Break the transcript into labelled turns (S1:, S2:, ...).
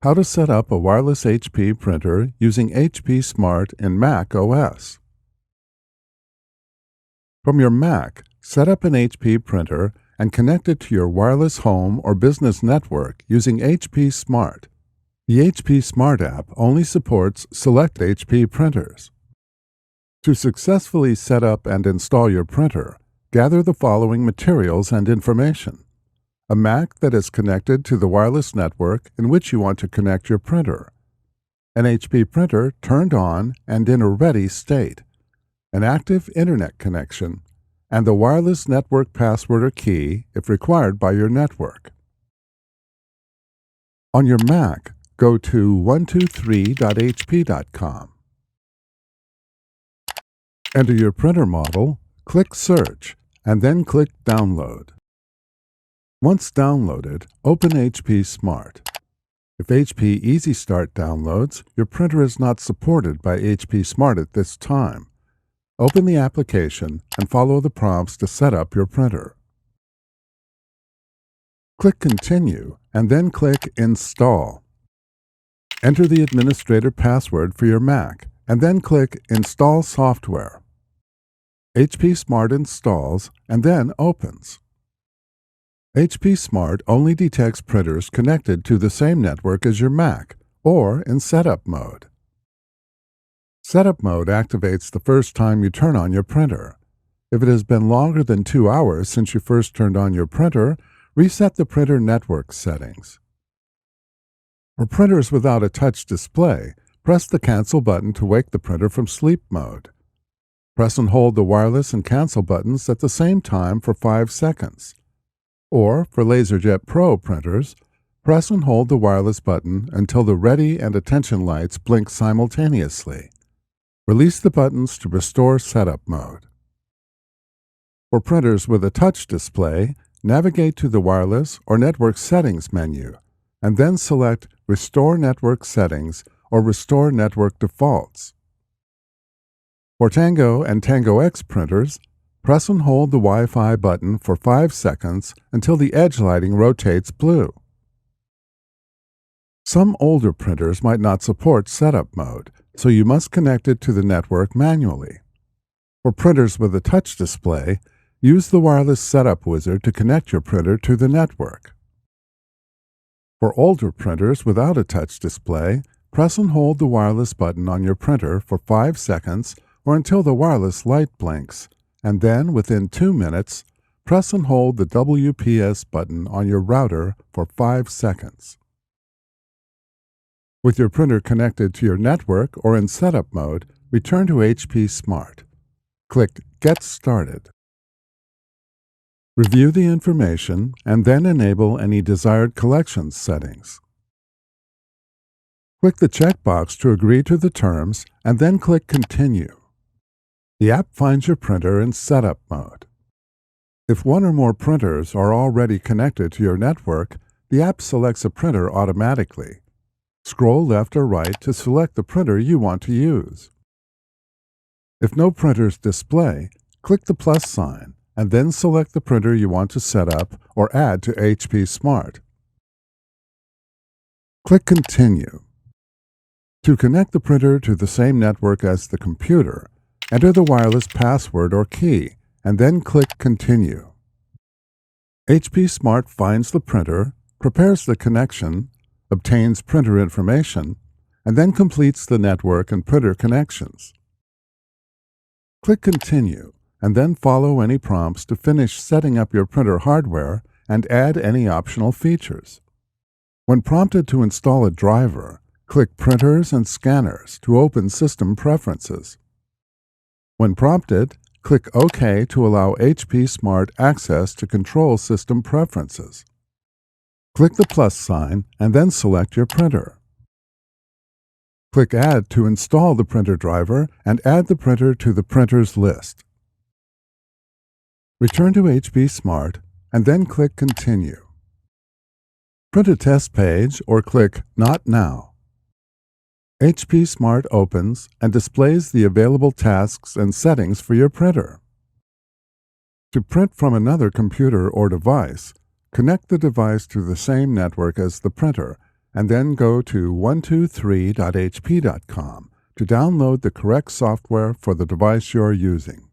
S1: How to set up a wireless HP printer using HP Smart in macOS. From your Mac, set up an HP printer and connect it to your wireless home or business network using HP Smart. The HP Smart app only supports select HP printers. To successfully set up and install your printer, gather the following materials and information: a Mac that is connected to the wireless network in which you want to connect your printer, an HP printer turned on and in a ready state, an active Internet connection, and the wireless network password or key if required by your network. On your Mac, go to 123.hp.com. Enter your printer model, click Search, and then click Download. Once downloaded, open HP Smart. If HP Easy Start downloads, your printer is not supported by HP Smart at this time. Open the application and follow the prompts to set up your printer. Click Continue and then click Install. Enter the administrator password for your Mac and then click Install Software. HP Smart installs and then opens. HP Smart only detects printers connected to the same network as your Mac or in setup mode. Setup mode activates the first time you turn on your printer. If it has been longer than 2 hours since you first turned on your printer, reset the printer network settings. For printers without a touch display, press the Cancel button to wake the printer from sleep mode. Press and hold the wireless and cancel buttons at the same time for 5 seconds. Or, for LaserJet Pro printers, press and hold the wireless button until the ready and attention lights blink simultaneously. Release the buttons to restore setup mode. For printers with a touch display, navigate to the Wireless or Network Settings menu, and then select Restore Network Settings or Restore Network Defaults. For Tango and Tango X printers, press and hold the Wi-Fi button for 5 seconds until the edge lighting rotates blue. Some older printers might not support setup mode, so you must connect it to the network manually. For printers with a touch display, use the wireless setup wizard to connect your printer to the network. For older printers without a touch display, press and hold the wireless button on your printer for 5 seconds or until the wireless light blinks, and then, within 2 minutes, press and hold the WPS button on your router for 5 seconds. With your printer connected to your network or in setup mode, return to HP Smart. Click Get Started. Review the information and then enable any desired collections settings. Click the checkbox to agree to the terms and then click Continue. The app finds your printer in setup mode. If one or more printers are already connected to your network, the app selects a printer automatically. Scroll left or right to select the printer you want to use. If no printers display, click the plus sign and then select the printer you want to set up or add to HP Smart. Click Continue. To connect the printer to the same network as the computer, enter the wireless password or key, and then click Continue. HP Smart finds the printer, prepares the connection, obtains printer information, and then completes the network and printer connections. Click Continue, and then follow any prompts to finish setting up your printer hardware and add any optional features. When prompted to install a driver, click Printers and Scanners to open System Preferences. When prompted, click OK to allow HP Smart access to control system preferences. Click the plus sign and then select your printer. Click Add to install the printer driver and add the printer to the printers list. Return to HP Smart and then click Continue. Print a test page or click Not Now. HP Smart opens and displays the available tasks and settings for your printer. To print from another computer or device, connect the device to the same network as the printer and then go to 123.hp.com to download the correct software for the device you're using.